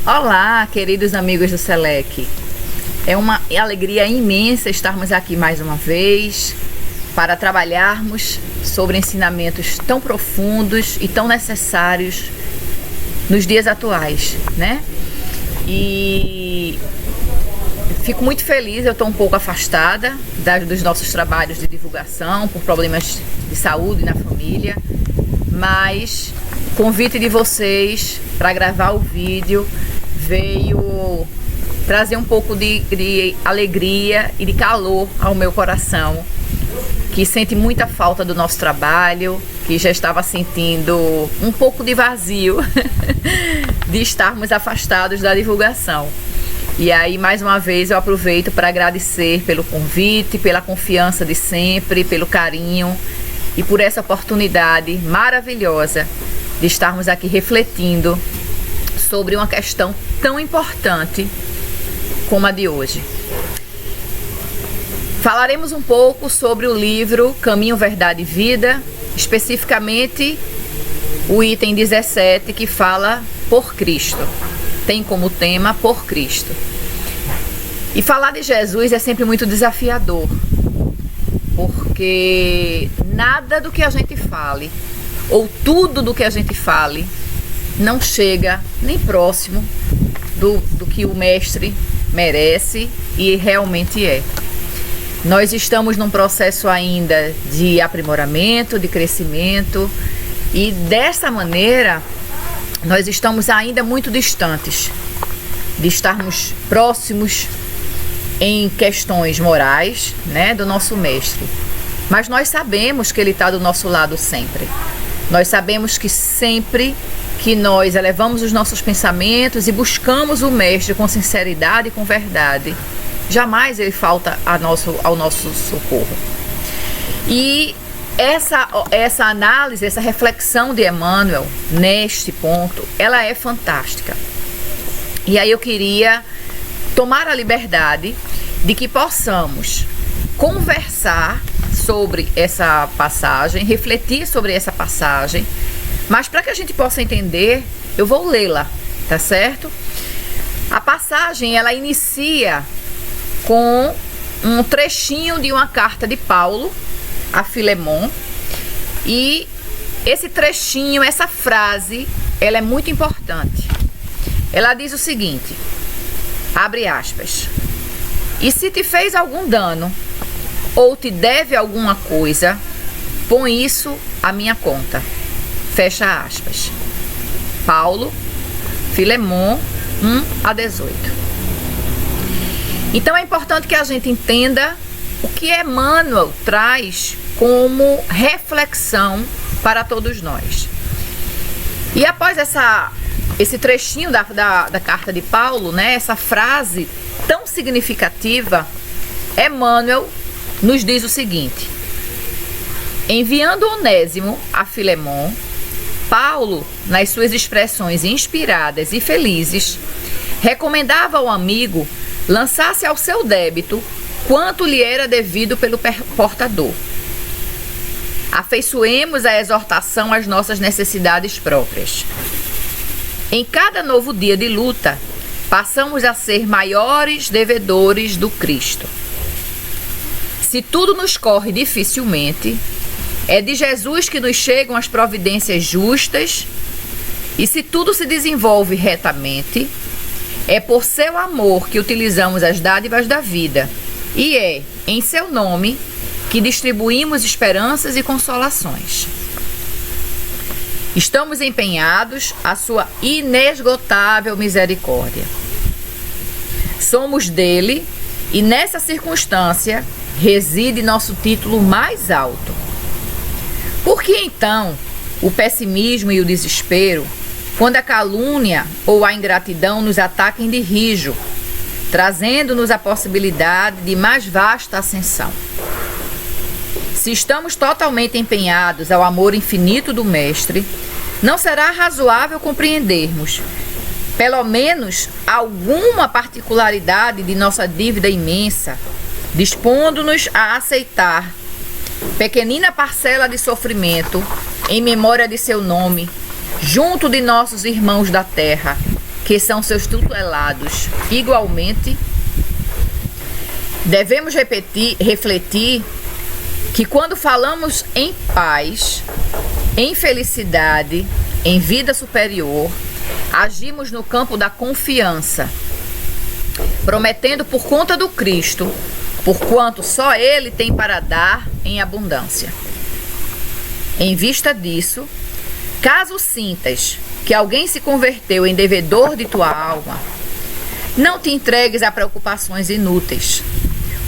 Olá, queridos amigos do Selec. É uma alegria imensa estarmos aqui mais uma vez para trabalharmos sobre ensinamentos tão profundos e tão necessários nos dias atuais, né? E fico muito feliz, eu estou um pouco afastada dos nossos trabalhos de divulgação por problemas de saúde na família, mas o convite de vocês para gravar o vídeo veio trazer um pouco de alegria e de calor ao meu coração, que sente muita falta do nosso trabalho, que já estava sentindo um pouco de vazio de estarmos afastados da divulgação. E aí, mais uma vez, eu aproveito para agradecer pelo convite, pela confiança de sempre, pelo carinho e por essa oportunidade maravilhosa de estarmos aqui refletindo sobre uma questão tão importante como a de hoje. Falaremos um pouco sobre o livro Caminho, Verdade e Vida, especificamente o item 17, que fala por Cristo. Tem como tema por Cristo. E falar de Jesus é sempre muito desafiador, porque nada do que a gente fale, ou tudo do que a gente fale, não chega nem próximo do que o Mestre merece e realmente é. Nós estamos num processo ainda de aprimoramento, de crescimento, e dessa maneira nós estamos ainda muito distantes de estarmos próximos em questões morais, né, do nosso Mestre. Mas nós sabemos que Ele está do nosso lado sempre. Nós sabemos que sempre que nós elevamos os nossos pensamentos e buscamos o Mestre com sinceridade e com verdade, jamais Ele falta ao nosso socorro. E essa análise, essa reflexão de Emmanuel neste ponto, ela é fantástica. E aí eu queria tomar a liberdade de que possamos conversar sobre essa passagem, refletir sobre essa passagem, mas para que a gente possa entender, eu vou lê-la, tá certo? A passagem, ela inicia com um trechinho de uma carta de Paulo a Filemon, e esse trechinho, essa frase, ela é muito importante. Ela diz o seguinte, abre aspas: "E se te fez algum dano, ou te deve alguma coisa, põe isso à minha conta." Fecha aspas. Paulo, Filemon 1-18. Então é importante que a gente entenda o que Emmanuel traz como reflexão para todos nós. E após esse trechinho da carta de Paulo, né, essa frase tão significativa, Emmanuel nos diz o seguinte: enviando Onésimo a Filemon, Paulo, nas suas expressões inspiradas e felizes, recomendava ao amigo lançasse ao seu débito quanto lhe era devido pelo portador. Afeiçoemos a exortação às nossas necessidades próprias. Em cada novo dia de luta, passamos a ser maiores devedores do Cristo. Se tudo nos corre dificilmente, é de Jesus que nos chegam as providências justas, e se tudo se desenvolve retamente, é por seu amor que utilizamos as dádivas da vida, e é em seu nome que distribuímos esperanças e consolações. Estamos empenhados à sua inesgotável misericórdia. Somos dele, e nessa circunstância reside nosso título mais alto. Por que então o pessimismo e o desespero, quando a calúnia ou a ingratidão nos atacam de rijo, trazendo-nos a possibilidade de mais vasta ascensão? Se estamos totalmente empenhados ao amor infinito do Mestre, não será razoável compreendermos, pelo menos, alguma particularidade de nossa dívida imensa, dispondo-nos a aceitar pequenina parcela de sofrimento em memória de seu nome, junto de nossos irmãos da terra, que são seus tutelados igualmente, devemos refletir que quando falamos em paz, em felicidade, em vida superior, agimos no campo da confiança, prometendo por conta do Cristo, porquanto só Ele tem para dar em abundância. Em vista disso, caso sintas que alguém se converteu em devedor de tua alma, não te entregues a preocupações inúteis,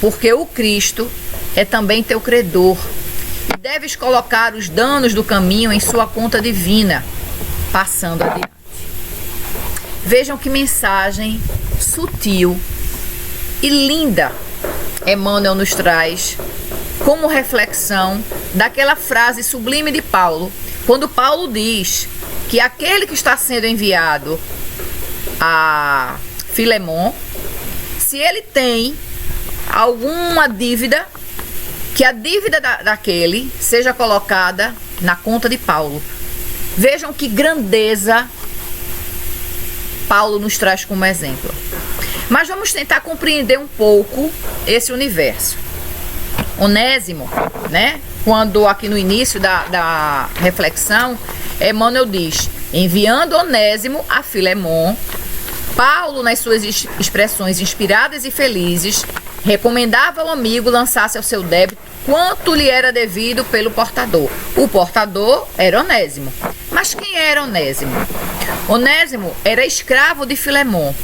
porque o Cristo é também teu credor, e deves colocar os danos do caminho em sua conta divina, passando adiante. Vejam que mensagem sutil e linda Emmanuel nos traz como reflexão daquela frase sublime de Paulo, quando Paulo diz que aquele que está sendo enviado a Filemon, se ele tem alguma dívida, que a dívida daquele seja colocada na conta de Paulo. Vejam que grandeza Paulo nos traz como exemplo. Mas vamos tentar compreender um pouco esse universo. Onésimo, né? Quando aqui no início da reflexão, Emmanuel diz: enviando Onésimo a Filemon, Paulo, nas suas expressões inspiradas e felizes, recomendava ao amigo lançasse ao seu débito quanto lhe era devido pelo portador. O portador era Onésimo. Mas quem era Onésimo? Onésimo era escravo de Filemon,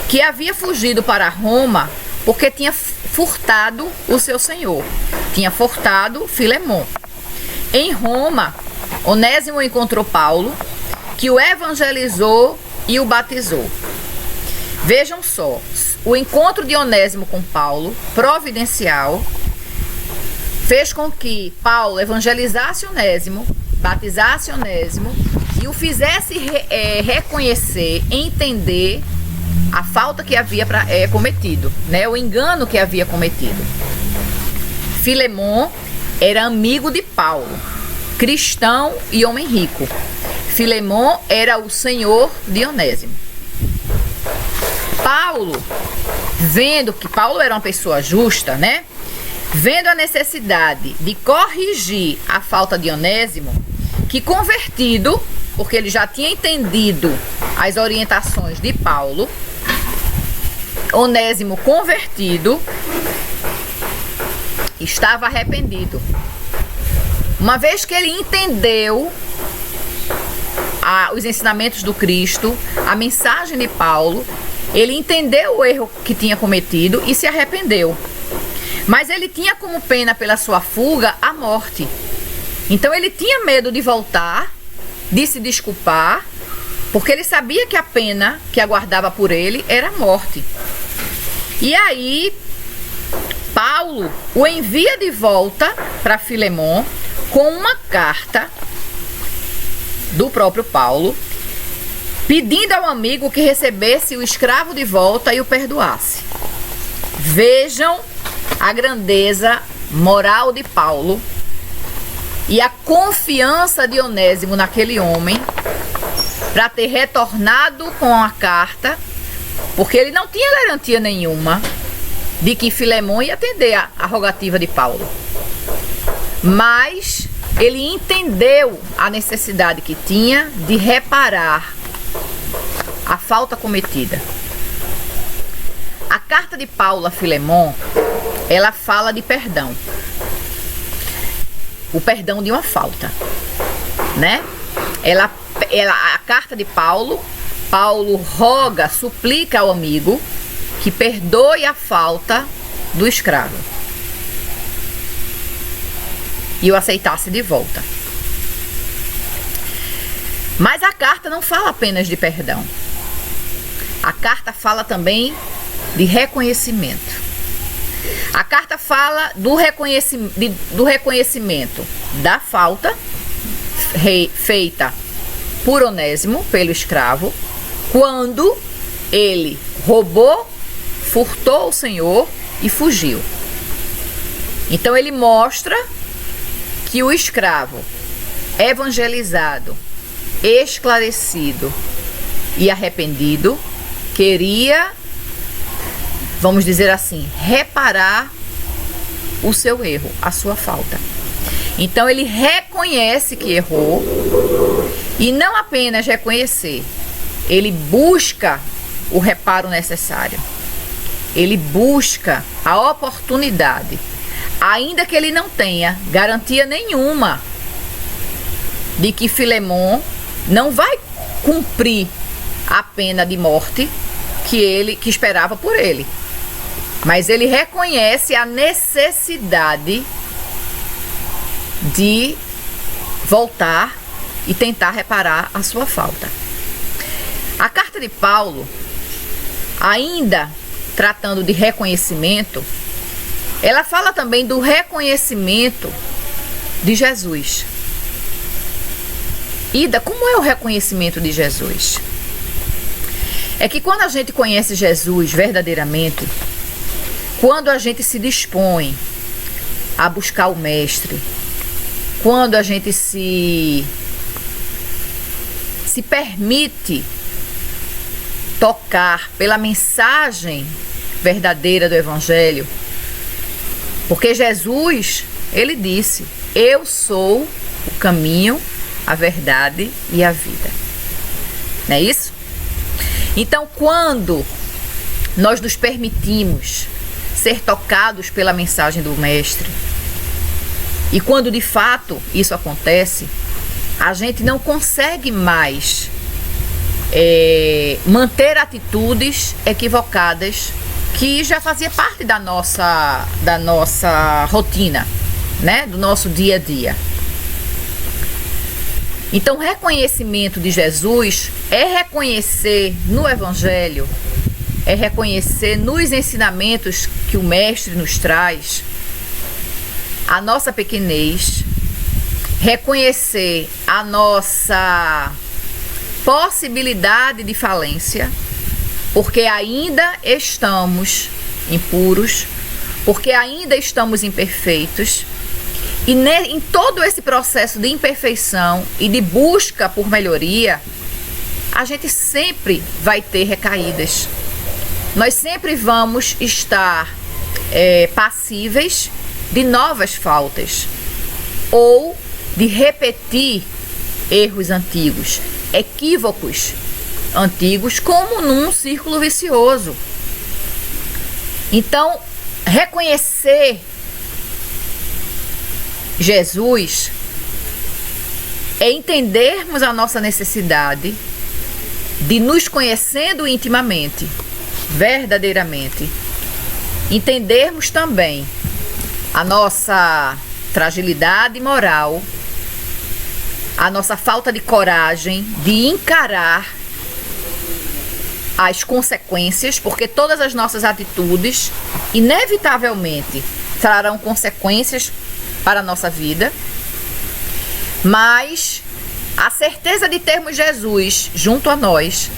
que havia fugido para Roma porque tinha furtado o seu senhor. Tinha furtado Filemon. Em Roma, Onésimo encontrou Paulo, que o evangelizou e o batizou. Vejam só, o encontro de Onésimo com Paulo, providencial, fez com que Paulo evangelizasse Onésimo, batizasse Onésimo e o fizesse reconhecer, entender a falta que havia cometido, né? O engano que havia cometido. Filemon era amigo de Paulo, cristão e homem rico. Filemon era o senhor de Onésimo. Paulo, vendo que Paulo era uma pessoa justa, né? Vendo a necessidade de corrigir a falta de Onésimo, que convertido, porque ele já tinha entendido as orientações de Paulo, Onésimo convertido, estava arrependido. Uma vez que ele entendeu os ensinamentos do Cristo, a mensagem de Paulo, ele entendeu o erro que tinha cometido e se arrependeu. Mas ele tinha como pena pela sua fuga a morte. Então ele tinha medo de voltar, de se desculpar, porque ele sabia que a pena que aguardava por ele era a morte. E aí, Paulo o envia de volta para Filemon com uma carta do próprio Paulo, pedindo ao amigo que recebesse o escravo de volta e o perdoasse. Vejam a grandeza moral de Paulo e a confiança de Onésimo naquele homem para ter retornado com a carta, porque ele não tinha garantia nenhuma de que Filemon ia atender a rogativa de Paulo. Mas ele entendeu a necessidade que tinha de reparar a falta cometida. A carta de Paulo a Filemon, ela fala de perdão. O perdão de uma falta, né? A carta de Paulo roga, suplica ao amigo que perdoe a falta do escravo e o aceitasse de volta. Mas a carta não fala apenas de perdão. A carta fala também de reconhecimento. A carta fala do reconhecimento da falta feita por Onésimo, pelo escravo, quando ele roubou, furtou o Senhor e fugiu. Então ele mostra que o escravo evangelizado, esclarecido e arrependido, queria, vamos dizer assim, reparar o seu erro, a sua falta. Então ele reconhece que errou, e não apenas reconhecer, ele busca o reparo necessário. Ele busca a oportunidade, ainda que ele não tenha garantia nenhuma de que Filemon não vai cumprir a pena de morte que esperava por ele. Mas ele reconhece a necessidade de voltar e tentar reparar a sua falta. A carta de Paulo, ainda tratando de reconhecimento, ela fala também do reconhecimento de Jesus. Ida, como é o reconhecimento de Jesus? É que quando a gente conhece Jesus verdadeiramente, quando a gente se dispõe a buscar o Mestre, quando a gente se permite tocar pela mensagem verdadeira do Evangelho, porque Jesus, ele disse: eu sou o caminho, a verdade e a vida. Não é isso? Então, quando nós nos permitimos ser tocados pela mensagem do Mestre, e quando de fato isso acontece, a gente não consegue mais manter atitudes equivocadas que já fazia parte da nossa rotina, né? Do nosso dia a dia. Então, o reconhecimento de Jesus é reconhecer no Evangelho, é reconhecer nos ensinamentos que o Mestre nos traz a nossa pequenez, reconhecer a nossa possibilidade de falência, porque ainda estamos impuros, porque ainda estamos imperfeitos, e em todo esse processo de imperfeição e de busca por melhoria, a gente sempre vai ter recaídas. Nós sempre vamos estar passíveis de novas faltas ou de repetir erros antigos, equívocos antigos, como num círculo vicioso. Então, reconhecer Jesus é entendermos a nossa necessidade de nos conhecendo intimamente, verdadeiramente, entendermos também a nossa fragilidade moral, a nossa falta de coragem de encarar as consequências, porque todas as nossas atitudes inevitavelmente trarão consequências para a nossa vida, mas a certeza de termos Jesus junto a nós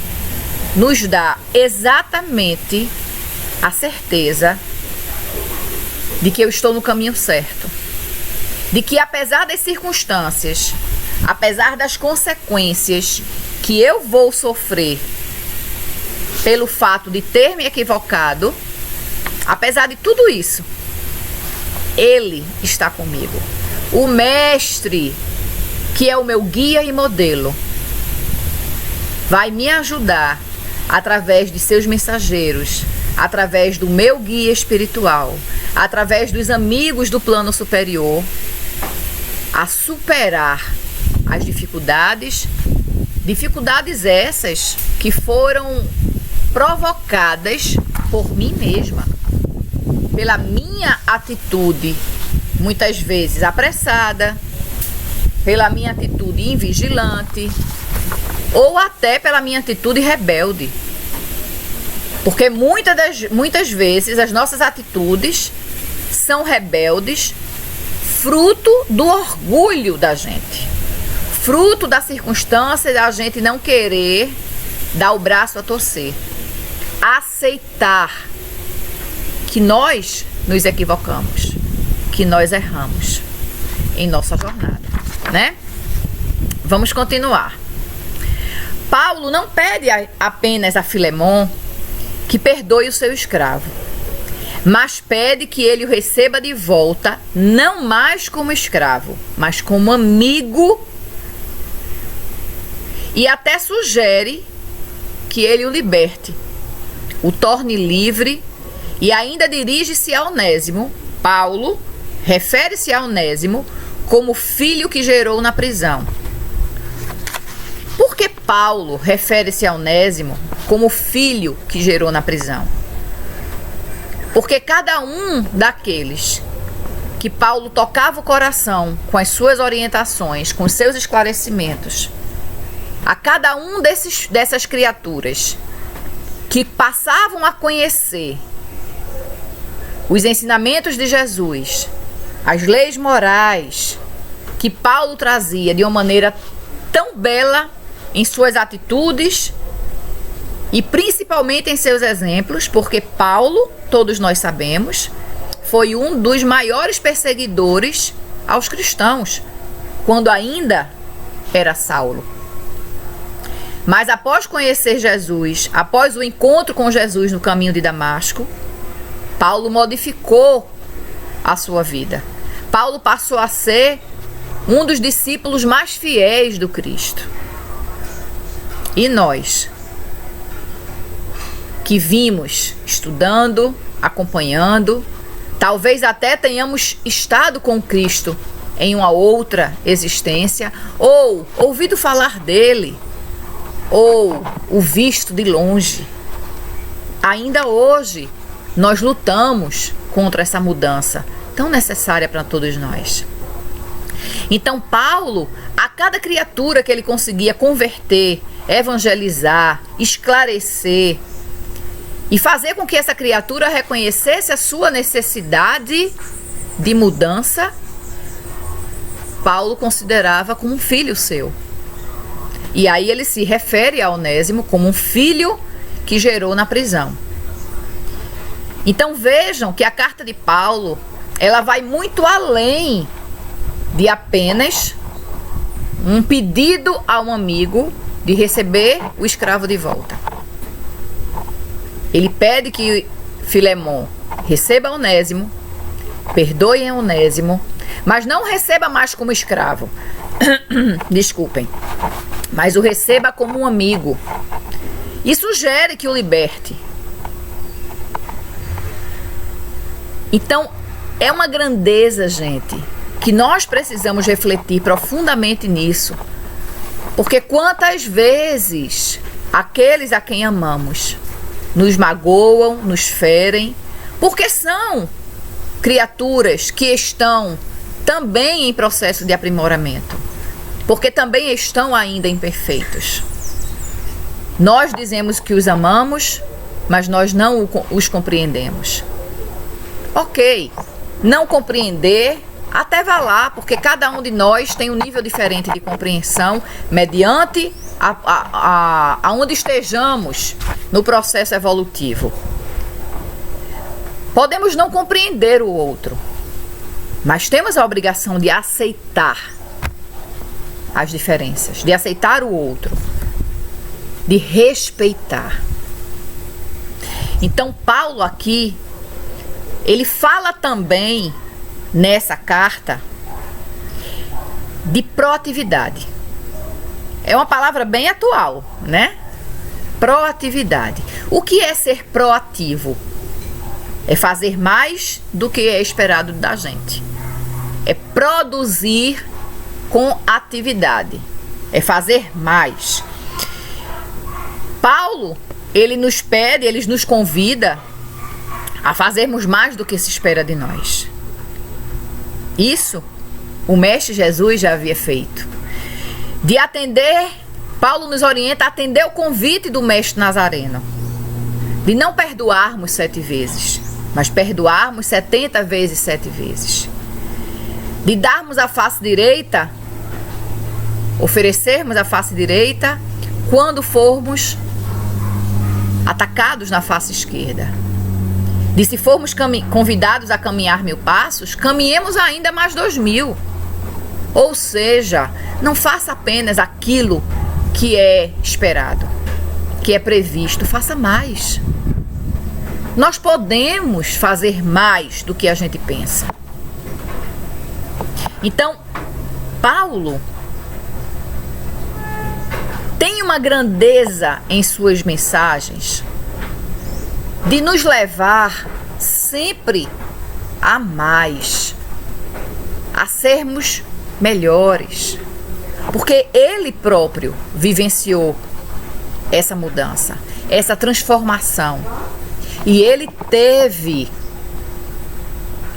nos dá exatamente a certeza de que eu estou no caminho certo, de que apesar das circunstâncias, apesar das consequências que eu vou sofrer pelo fato de ter me equivocado, apesar de tudo isso, Ele está comigo. O Mestre, que é o meu guia e modelo, vai me ajudar através de seus mensageiros, através do meu guia espiritual, através dos amigos do plano superior, a superar as dificuldades essas que foram provocadas por mim mesma, pela minha atitude, muitas vezes apressada, pela minha atitude invigilante, ou até pela minha atitude rebelde. Porque muitas vezes as nossas atitudes são rebeldes, fruto do orgulho da gente, fruto da circunstância da gente não querer dar o braço a torcer, aceitar que nós nos equivocamos, que nós erramos em nossa jornada, né? Vamos continuar. Paulo não pede apenas a Filemon que perdoe o seu escravo, mas pede que ele o receba de volta, não mais como escravo, mas como amigo, e até sugere que ele o liberte, o torne livre, e ainda dirige-se a Onésimo. Paulo refere-se a Onésimo como filho que gerou na prisão. Por que Paulo refere-se a Onésimo como filho que gerou na prisão? Porque cada um daqueles que Paulo tocava o coração com as suas orientações, com os seus esclarecimentos, a cada um dessas criaturas que passavam a conhecer os ensinamentos de Jesus, as leis morais que Paulo trazia de uma maneira tão bela em suas atitudes e principalmente em seus exemplos, porque Paulo, todos nós sabemos, foi um dos maiores perseguidores aos cristãos, quando ainda era Saulo. Mas após conhecer Jesus, após o encontro com Jesus no caminho de Damasco, Paulo modificou a sua vida. Paulo passou a ser um dos discípulos mais fiéis do Cristo. E nós, que vimos estudando, acompanhando, talvez até tenhamos estado com Cristo em uma outra existência, ou ouvido falar dele, ou o visto de longe. Ainda hoje, nós lutamos contra essa mudança tão necessária para todos nós. Então, Paulo, a cada criatura que ele conseguia converter, evangelizar, esclarecer e fazer com que essa criatura reconhecesse a sua necessidade de mudança, Paulo considerava como um filho seu. E aí ele se refere a Onésimo como um filho que gerou na prisão. Então vejam que a carta de Paulo, ela vai muito além de apenas um pedido a um amigo de receber o escravo de volta. Ele pede que Filemon receba Onésimo, perdoe Onésimo, mas não o receba mais como escravo. Desculpem. Mas o receba como um amigo. E sugere que o liberte. Então, é uma grandeza, gente, que nós precisamos refletir profundamente nisso. Porque quantas vezes aqueles a quem amamos nos magoam, nos ferem, porque são criaturas que estão também em processo de aprimoramento, porque também estão ainda imperfeitos. Nós dizemos que os amamos, mas nós não os compreendemos. Ok, não compreender, até vá lá, porque cada um de nós tem um nível diferente de compreensão mediante aonde estejamos no processo evolutivo. Podemos não compreender o outro, mas temos a obrigação de aceitar as diferenças, de aceitar o outro, de respeitar. Então, Paulo aqui, ele fala também nessa carta de proatividade. É uma palavra bem atual, né? Proatividade. O que é ser proativo? É fazer mais do que é esperado da gente. É produzir com atividade. É fazer mais. Paulo, ele nos pede, ele nos convida a fazermos mais do que se espera de nós. Isso o Mestre Jesus já havia feito. De atender, Paulo nos orienta a atender o convite do Mestre Nazareno. De não perdoarmos 7 vezes, mas perdoarmos 70 vezes 7 vezes. De darmos a face direita, oferecermos a face direita quando formos atacados na face esquerda. De se formos convidados a caminhar 1000 passos, caminhemos ainda mais 2000. Ou seja, não faça apenas aquilo que é esperado, que é previsto, faça mais. Nós podemos fazer mais do que a gente pensa. Então, Paulo tem uma grandeza em suas mensagens de nos levar sempre a mais, a sermos melhores, porque ele próprio vivenciou essa mudança, essa transformação, e ele teve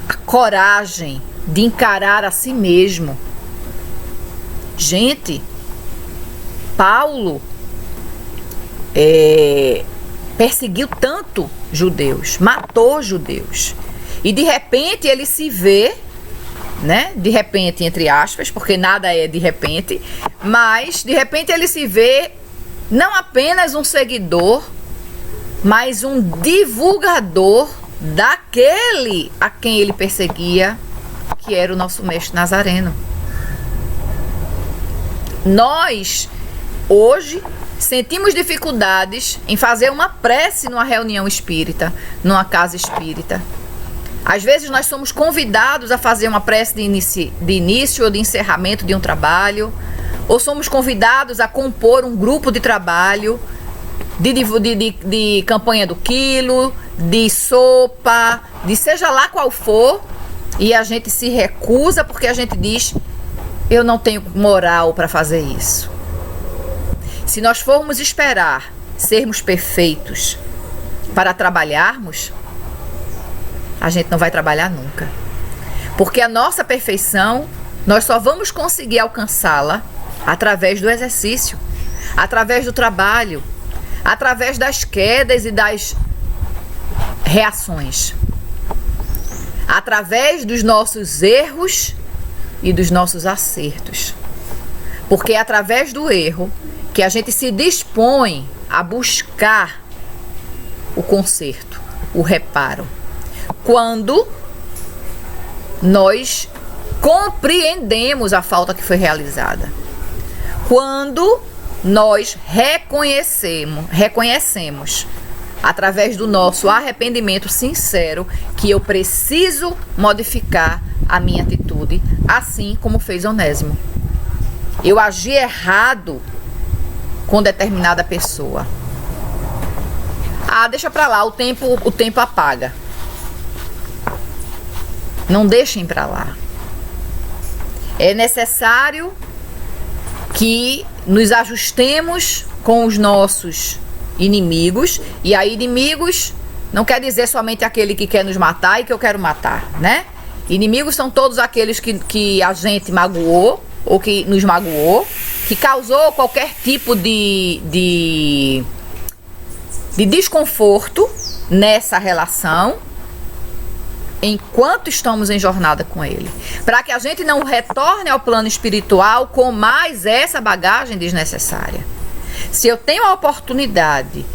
a coragem de encarar a si mesmo. Gente, Paulo perseguiu tanto judeus, matou judeus, e de repente ele se vê, né? De repente, entre aspas, porque nada é de repente, mas de repente ele se vê não apenas um seguidor, mas um divulgador daquele a quem ele perseguia, que era o nosso mestre Nazareno. Nós, hoje, sentimos dificuldades em fazer uma prece numa reunião espírita, numa casa espírita. Às vezes nós somos convidados a fazer uma prece de início ou de encerramento de um trabalho, ou somos convidados a compor um grupo de trabalho, de campanha do quilo, de sopa, de seja lá qual for, e a gente se recusa porque a gente diz: eu não tenho moral para fazer isso. Se nós formos esperar sermos perfeitos para trabalharmos, a gente não vai trabalhar nunca. Porque a nossa perfeição, nós só vamos conseguir alcançá-la através do exercício, através do trabalho, através das quedas e das reações, através dos nossos erros e dos nossos acertos. Porque é através do erro que a gente se dispõe a buscar o conserto, o reparo. Quando nós compreendemos a falta que foi realizada. Quando nós reconhecemos através do nosso arrependimento sincero que eu preciso modificar a minha atitude, assim como fez Onésimo. Eu agi errado com determinada pessoa. Deixa pra lá, o tempo apaga. Não deixem pra lá. É necessário que nos ajustemos com os nossos inimigos. E aí, inimigos não quer dizer somente aquele que quer nos matar e que eu quero matar, né? Inimigos são todos aqueles que a gente magoou ou que nos magoou, que causou qualquer tipo de desconforto nessa relação enquanto estamos em jornada com ele, para que a gente não retorne ao plano espiritual com mais essa bagagem desnecessária. Se eu tenho a oportunidade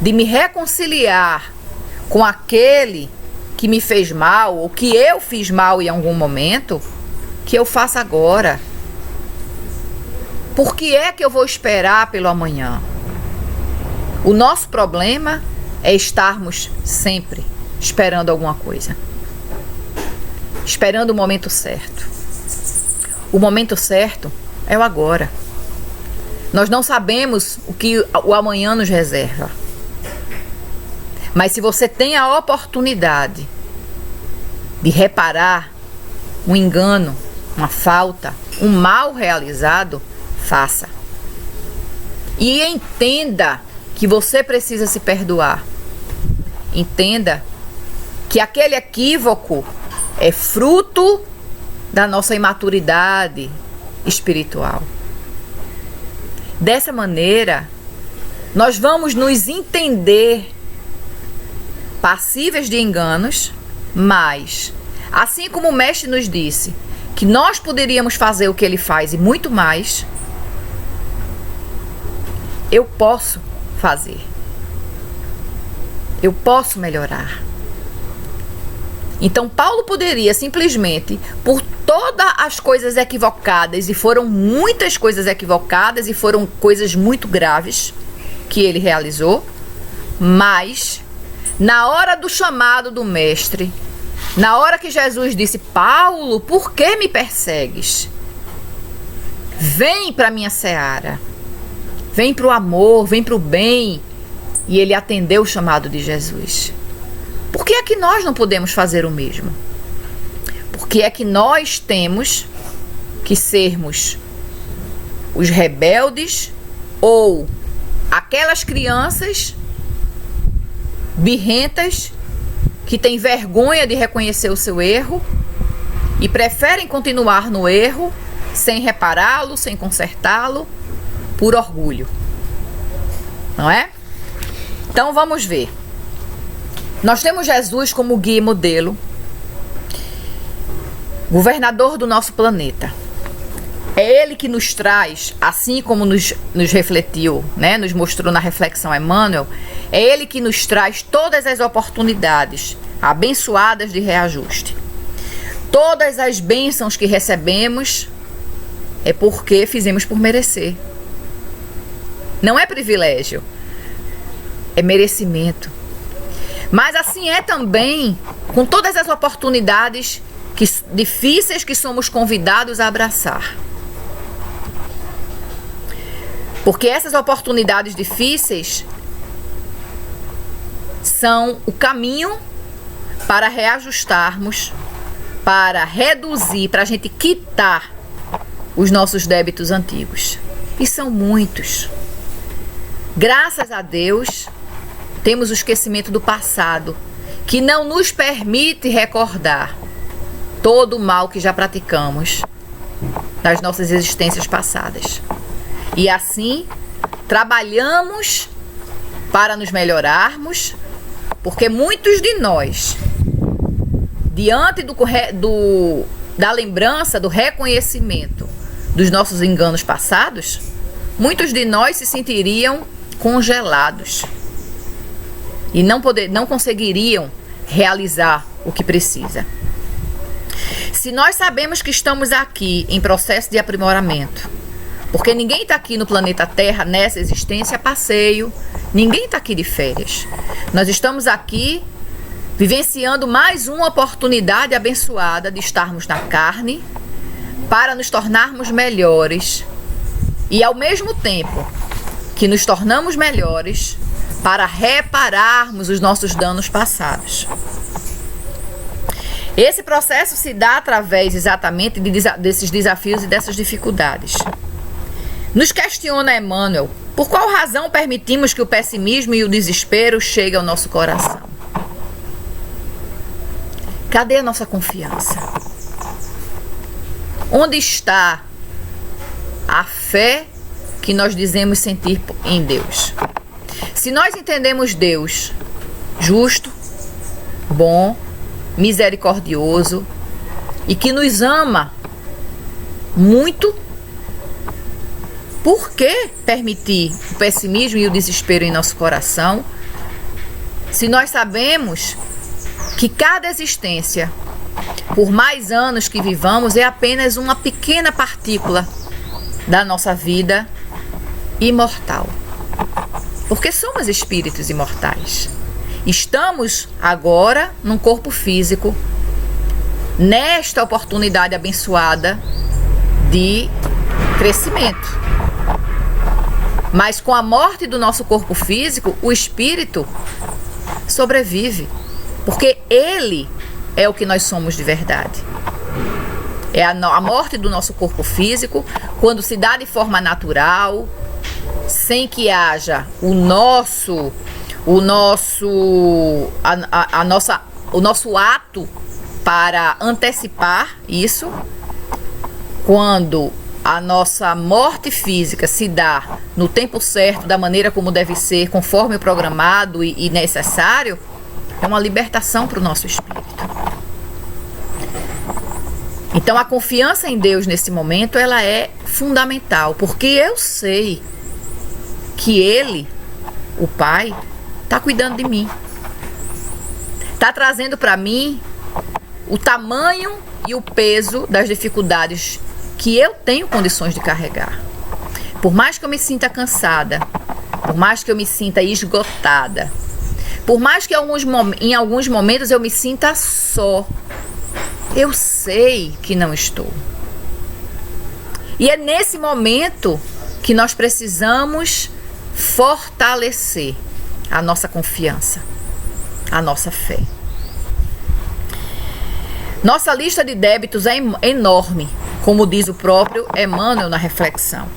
de me reconciliar com aquele que me fez mal, ou que eu fiz mal em algum momento, que eu faça agora. Por que é que eu vou esperar pelo amanhã? O nosso problema é estarmos sempre esperando alguma coisa. Esperando o momento certo. O momento certo é o agora. Nós não sabemos o que o amanhã nos reserva. Mas se você tem a oportunidade de reparar um engano, uma falta, um mal realizado, faça. E entenda que você precisa se perdoar. Entenda que aquele equívoco é fruto da nossa imaturidade espiritual. Dessa maneira, nós vamos nos entender passíveis de enganos, mas, assim como o mestre nos disse que nós poderíamos fazer o que ele faz e muito mais, eu posso fazer. Eu posso melhorar. Então, Paulo poderia simplesmente, por todas as coisas equivocadas, e foram muitas coisas equivocadas, e foram coisas muito graves que ele realizou, mas na hora do chamado do mestre, na hora que Jesus disse: Paulo, por que me persegues? Vem para minha seara, vem para o amor, vem para o bem. E ele atendeu o chamado de Jesus. Por que é que nós não podemos fazer o mesmo? Por que é que nós temos que sermos os rebeldes ou aquelas crianças birrentas que têm vergonha de reconhecer o seu erro e preferem continuar no erro sem repará-lo, sem consertá-lo, por orgulho? Não é? Então vamos ver. Nós temos Jesus como guia e modelo, governador do nosso planeta. É ele que nos traz, assim como nos refletiu, né, nos mostrou na reflexão Emmanuel, é ele que nos traz todas as oportunidades abençoadas de reajuste. Todas as bênçãos que recebemos é porque fizemos por merecer. Não é privilégio, é merecimento. Mas assim é também com todas as oportunidades difíceis que somos convidados a abraçar. Porque essas oportunidades difíceis são o caminho para reajustarmos, para reduzir, para a gente quitar os nossos débitos antigos. E são muitos. Graças a Deus, temos o esquecimento do passado, que não nos permite recordar todo o mal que já praticamos nas nossas existências passadas. E assim, trabalhamos para nos melhorarmos, porque muitos de nós, diante da lembrança, do reconhecimento dos nossos enganos passados, muitos de nós se sentiriam congelados e não conseguiriam realizar o que precisa. Se nós sabemos que estamos aqui em processo de aprimoramento, porque ninguém está aqui no planeta Terra, nessa existência, a passeio, ninguém está aqui de férias. Nós estamos aqui vivenciando mais uma oportunidade abençoada de estarmos na carne para nos tornarmos melhores e, ao mesmo tempo que nos tornamos melhores, para repararmos os nossos danos passados. Esse processo se dá através exatamente desses desafios e dessas dificuldades. Nos questiona Emmanuel: por qual razão permitimos que o pessimismo e o desespero cheguem ao nosso coração? Cadê a nossa confiança? Onde está a fé que nós dizemos sentir em Deus? Se nós entendemos Deus justo, bom, misericordioso e que nos ama muito, por que permitir o pessimismo e o desespero em nosso coração, se nós sabemos que cada existência, por mais anos que vivamos, é apenas uma pequena partícula da nossa vida imortal? Porque somos espíritos imortais. Estamos agora num corpo físico, nesta oportunidade abençoada de crescimento. Mas com a morte do nosso corpo físico, o espírito sobrevive, porque ele é o que nós somos de verdade. É a morte do nosso corpo físico, quando se dá de forma natural, sem que haja o nosso ato para antecipar isso. Quando a nossa morte física se dá no tempo certo, da maneira como deve ser, conforme o programado e necessário, é uma libertação para o nosso espírito. Então a confiança em Deus nesse momento, ela é fundamental, porque eu sei que Ele, o Pai, está cuidando de mim, está trazendo para mim o tamanho e o peso das dificuldades que eu tenho condições de carregar. Por mais que eu me sinta cansada, por mais que eu me sinta esgotada, por mais que em alguns momentos eu me sinta só, eu sei que não estou. E é nesse momento que nós precisamos fortalecer a nossa confiança, a nossa fé. Nossa lista de débitos é enorme, como diz o próprio Emmanuel na reflexão.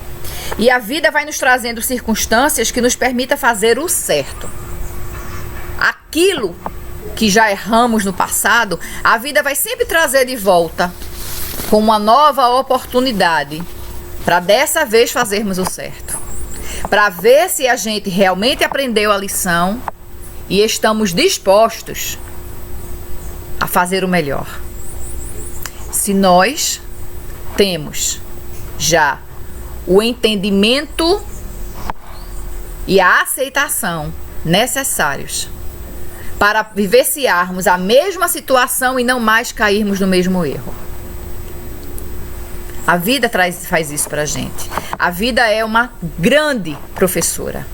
E a vida vai nos trazendo circunstâncias que nos permitam fazer o certo. Aquilo que já erramos no passado, a vida vai sempre trazer de volta com uma nova oportunidade para dessa vez fazermos o certo. Para ver se a gente realmente aprendeu a lição e estamos dispostos a fazer o melhor. Se nós temos já o entendimento e a aceitação necessários para vivenciarmos a mesma situação e não mais cairmos no mesmo erro. A vida faz isso pra gente. A vida é uma grande professora.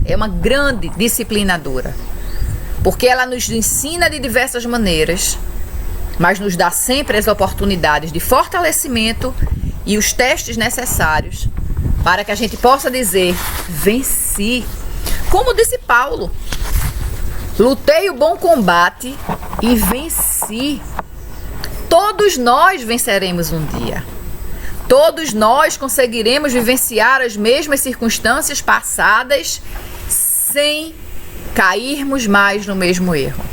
É uma grande disciplinadora. Porque ela nos ensina de diversas maneiras, mas nos dá sempre as oportunidades de fortalecimento e os testes necessários para que a gente possa dizer: venci. Como disse Paulo, lutei o bom combate e venci. Todos nós venceremos um dia. Todos nós conseguiremos vivenciar as mesmas circunstâncias passadas sem cairmos mais no mesmo erro.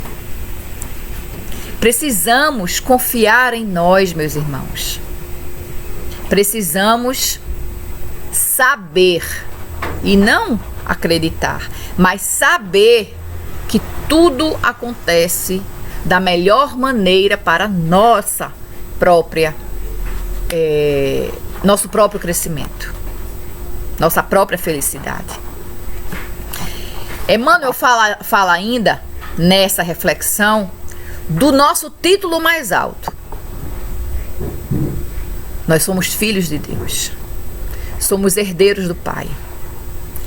Precisamos confiar em nós, meus irmãos. Precisamos saber, e não acreditar, mas saber que tudo acontece da melhor maneira para nossa própria, nosso próprio crescimento, nossa própria felicidade. Emmanuel fala ainda nessa reflexão do nosso título mais alto. Nós somos filhos de Deus, somos herdeiros do Pai,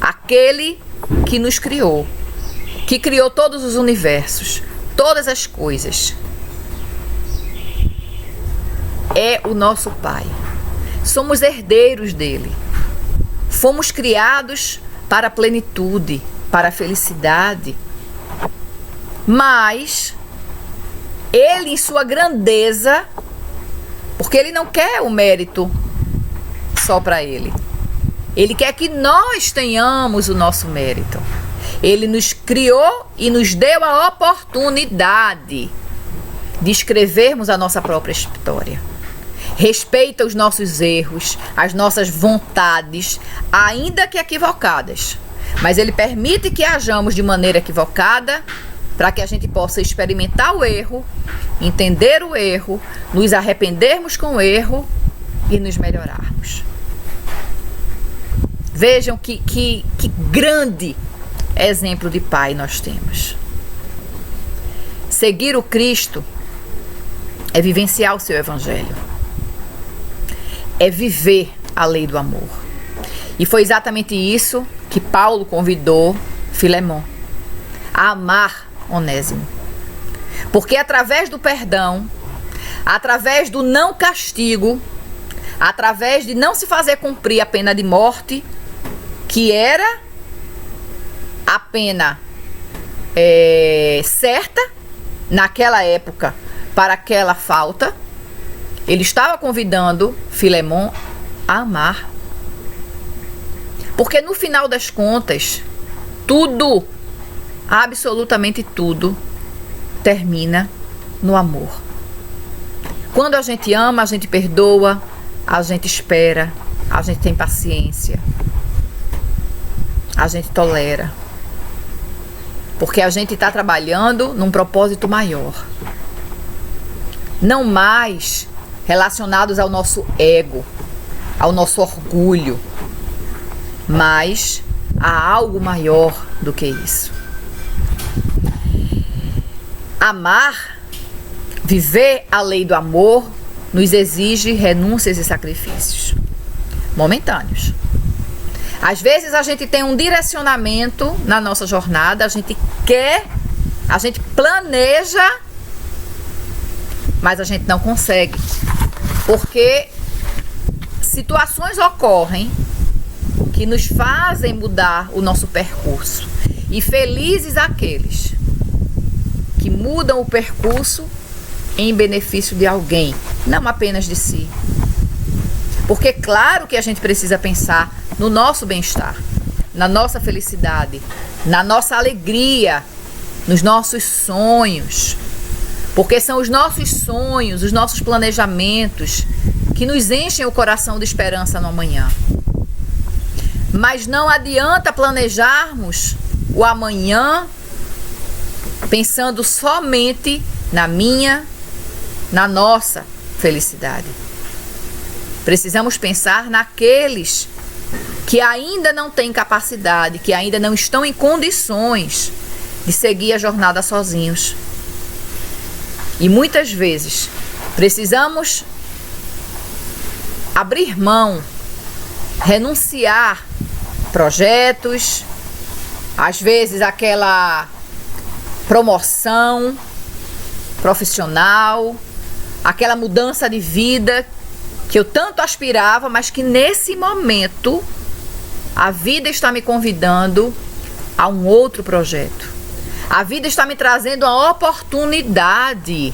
aquele que nos criou, que criou todos os universos, todas as coisas. É o nosso Pai. Somos herdeiros dele. Fomos criados para a plenitude, para a felicidade. Mas ele, em sua grandeza, porque ele não quer o mérito só para ele. Ele quer que nós tenhamos o nosso mérito. Ele nos criou e nos deu a oportunidade de escrevermos a nossa própria história. Respeita os nossos erros, as nossas vontades, ainda que equivocadas. Mas ele permite que hajamos de maneira equivocada para que a gente possa experimentar o erro, entender o erro, nos arrependermos com o erro e nos melhorarmos. Vejam que grande exemplo de pai nós temos. Seguir o Cristo é vivenciar o seu evangelho. É viver a lei do amor. E foi exatamente isso que Paulo convidou Filemon a amar Onésimo. Porque através do perdão, através do não castigo, através de não se fazer cumprir a pena de morte, que era a pena certa naquela época para aquela falta, ele estava convidando Filemon a amar. Porque no final das contas, tudo, absolutamente tudo, termina no amor. Quando a gente ama, a gente perdoa, a gente espera, a gente tem paciência, a gente tolera. Porque a gente está trabalhando num propósito maior. Não mais relacionados ao nosso ego, ao nosso orgulho, mas a algo maior do que isso. Amar Viver a lei do amor nos exige renúncias e sacrifícios momentâneos. Às vezes a gente tem um direcionamento na nossa jornada, a gente planeja, mas a gente não consegue. Porque situações ocorrem que nos fazem mudar o nosso percurso. E felizes aqueles que mudam o percurso em benefício de alguém, não apenas de si. Porque claro que a gente precisa pensar no nosso bem-estar, na nossa felicidade, na nossa alegria, nos nossos sonhos. Porque são os nossos sonhos, os nossos planejamentos que nos enchem o coração de esperança no amanhã. Mas não adianta planejarmos o amanhã pensando somente na nossa felicidade. Precisamos pensar naqueles que ainda não têm capacidade, que ainda não estão em condições de seguir a jornada sozinhos. E muitas vezes precisamos abrir mão, renunciar projetos, às vezes aquela promoção profissional, aquela mudança de vida que eu tanto aspirava, mas que nesse momento a vida está me convidando a um outro projeto. A vida está me trazendo uma oportunidade,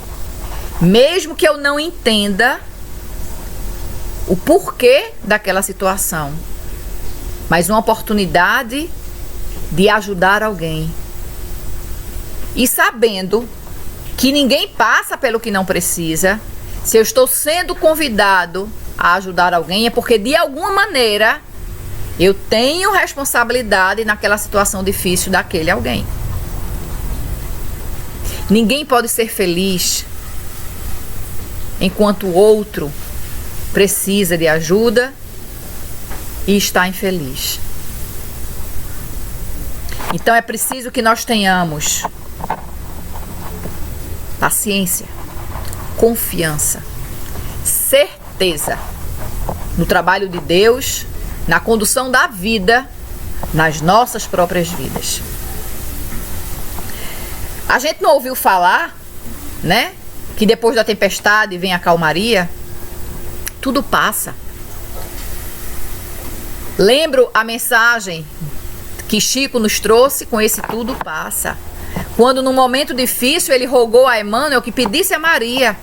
mesmo que eu não entenda o porquê daquela situação, mas uma oportunidade de ajudar alguém. E sabendo que ninguém passa pelo que não precisa, se eu estou sendo convidado a ajudar alguém, é porque de alguma maneira eu tenho responsabilidade naquela situação difícil daquele alguém. Ninguém pode ser feliz enquanto o outro precisa de ajuda e está infeliz. Então é preciso que nós tenhamos paciência, confiança, certeza no trabalho de Deus, na condução da vida, nas nossas próprias vidas. A gente não ouviu falar, né, que depois da tempestade vem a calmaria? Tudo passa. Lembro a mensagem que Chico nos trouxe com esse tudo passa. Quando num momento difícil ele rogou a Emmanuel que pedisse a Maria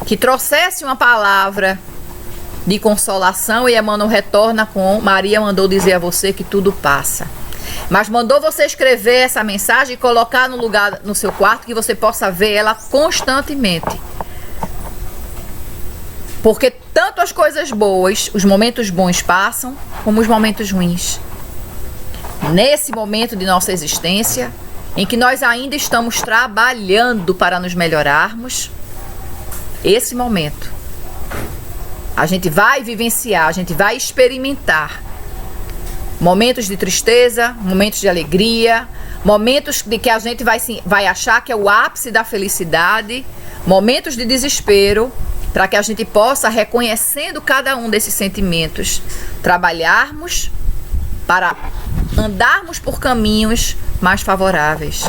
que trouxesse uma palavra de consolação, e Emmanuel retorna com: Maria mandou dizer a você que tudo passa, mas mandou você escrever essa mensagem e colocar no lugar no seu quarto que você possa ver ela constantemente. Porque tanto as coisas boas, os momentos bons passam, como os momentos ruins. Nesse momento de nossa existência, em que nós ainda estamos trabalhando para nos melhorarmos, esse momento a gente vai vivenciar, a gente vai experimentar momentos de tristeza, momentos de alegria, momentos de que a gente vai achar que é o ápice da felicidade, momentos de desespero, para que a gente possa, reconhecendo cada um desses sentimentos, trabalharmos para andarmos por caminhos mais favoráveis.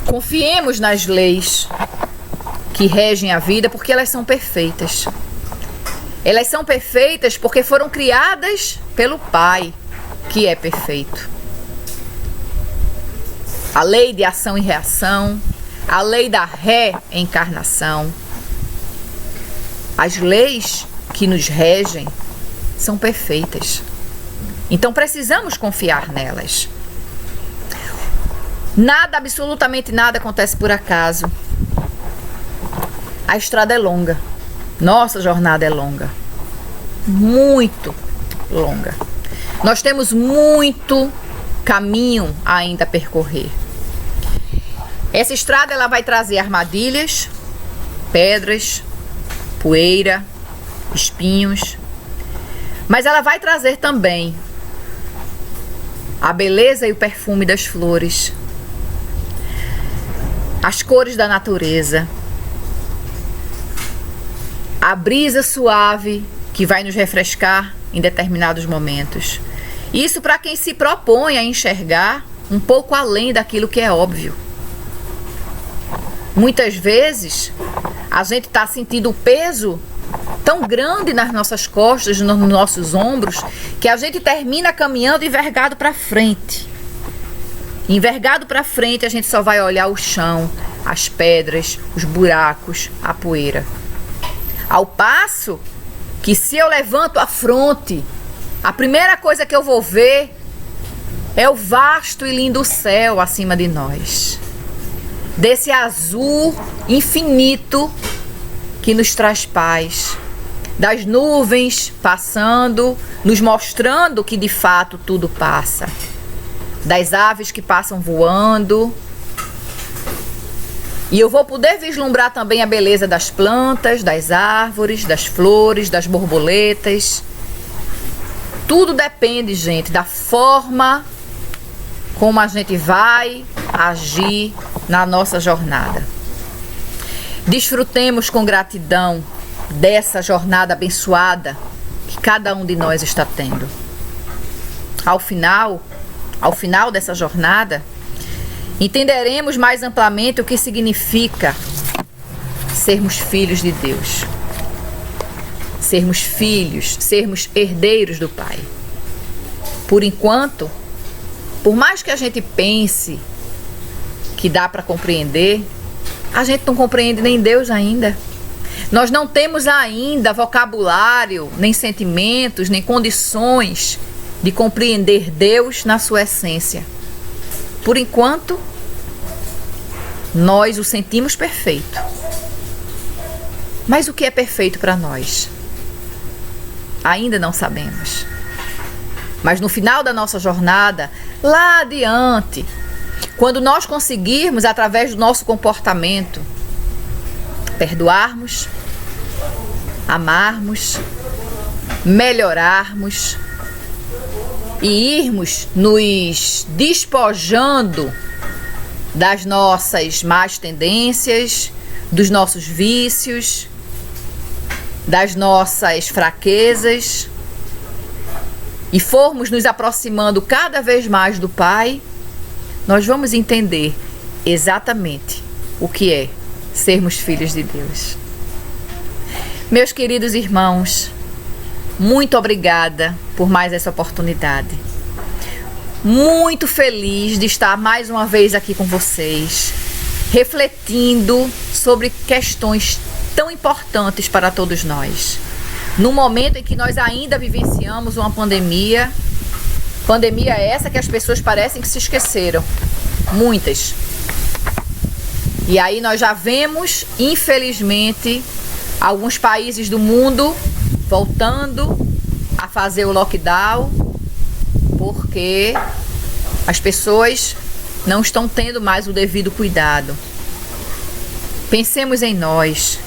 Confiemos nas leis que regem a vida, porque elas são perfeitas. Elas são perfeitas porque foram criadas pelo Pai, que é perfeito. A lei de ação e reação, a lei da reencarnação, as leis que nos regem são perfeitas. Então precisamos confiar nelas. Nada, absolutamente nada acontece por acaso. A estrada é longa. Nossa jornada é longa. Muito longa. Nós temos muito caminho ainda a percorrer. Essa estrada ela vai trazer armadilhas, pedras, poeira, espinhos, mas ela vai trazer também a beleza e o perfume das flores. as cores da natureza, a brisa suave que vai nos refrescar em determinados momentos. Isso para quem se propõe a enxergar um pouco além daquilo que é óbvio. Muitas vezes a gente está sentindo o peso tão grande nas nossas costas, nos nossos ombros, que a gente termina caminhando envergado para frente. Envergado para frente, a gente só vai olhar o chão, as pedras, os buracos, a poeira. Ao passo que, se eu levanto a fronte, a primeira coisa que eu vou ver é o vasto e lindo céu acima de nós. Desse azul infinito que nos traz paz. Das nuvens passando, nos mostrando que de fato tudo passa. Das aves que passam voando. E eu vou poder vislumbrar também a beleza das plantas, das árvores, das flores, das borboletas. Tudo depende, gente, da forma como a gente vai agir na nossa jornada. Desfrutemos com gratidão dessa jornada abençoada que cada um de nós está tendo. Ao final dessa jornada, entenderemos mais amplamente o que significa sermos filhos de Deus. Sermos filhos, sermos herdeiros do Pai. Por enquanto, por mais que a gente pense que dá para compreender, a gente não compreende nem Deus ainda. Nós não temos ainda vocabulário, nem sentimentos, nem condições de compreender Deus na sua essência. Por enquanto, nós o sentimos perfeito. Mas o que é perfeito para nós? Ainda não sabemos. Mas no final da nossa jornada, lá adiante, quando nós conseguirmos, através do nosso comportamento, perdoarmos, amarmos, melhorarmos e irmos nos despojando das nossas más tendências, dos nossos vícios, das nossas fraquezas, e formos nos aproximando cada vez mais do Pai, nós vamos entender exatamente o que é sermos filhos de Deus. Meus queridos irmãos, muito obrigada por mais essa oportunidade. Muito feliz de estar mais uma vez aqui com vocês, refletindo sobre questões tão importantes para todos nós. No momento em que nós ainda vivenciamos uma pandemia essa que as pessoas parecem que se esqueceram, muitas. E aí nós já vemos, infelizmente, alguns países do mundo voltando a fazer o lockdown, porque as pessoas não estão tendo mais o devido cuidado. Pensemos em nós,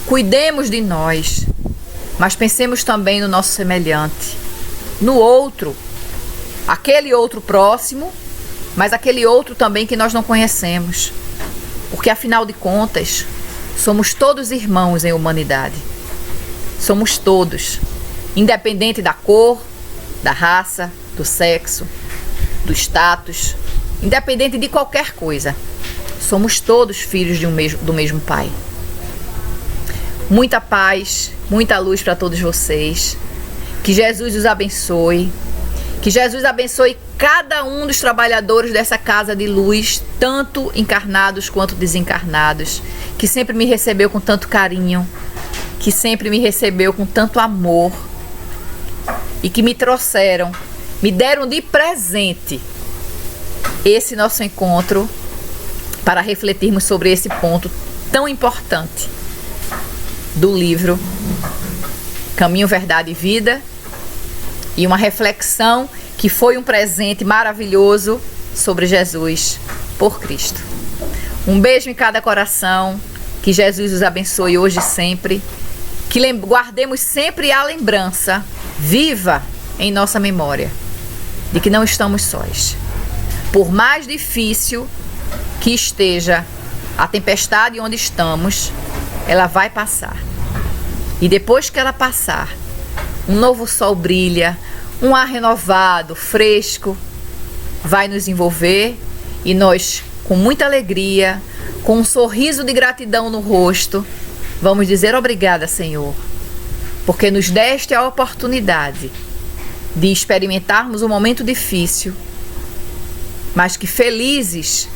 cuidemos de nós, mas pensemos também no nosso semelhante, no outro, aquele outro próximo, mas aquele outro também que nós não conhecemos. Porque afinal de contas, somos todos irmãos em humanidade. Somos todos, independente da cor, da raça, do sexo, do status, independente de qualquer coisa. Somos todos filhos do mesmo Pai. Muita paz, muita luz para todos vocês. Que Jesus os abençoe. Que Jesus abençoe cada um dos trabalhadores dessa casa de luz, tanto encarnados quanto desencarnados, que sempre me recebeu com tanto carinho, que sempre me recebeu com tanto amor e que me trouxeram, me deram de presente esse nosso encontro para refletirmos sobre esse ponto tão importante do livro Caminho, Verdade e Vida, e uma reflexão que foi um presente maravilhoso sobre Jesus por Cristo. Um beijo em cada coração, que Jesus os abençoe hoje e sempre, que guardemos sempre a lembrança viva em nossa memória de que não estamos sós. Por mais difícil que esteja A tempestade onde estamos, ela vai passar. E depois que ela passar, um novo sol brilha, um ar renovado, fresco, vai nos envolver e nós, com muita alegria, com um sorriso de gratidão no rosto, vamos dizer obrigada, Senhor, porque nos deste a oportunidade de experimentarmos um momento difícil, mas que felizes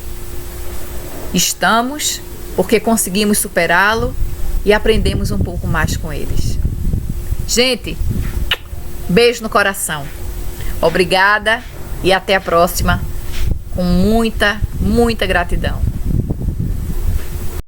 estamos porque conseguimos superá-lo e aprendemos um pouco mais com eles. Gente, beijo no coração. Obrigada e até a próxima, com muita, muita gratidão.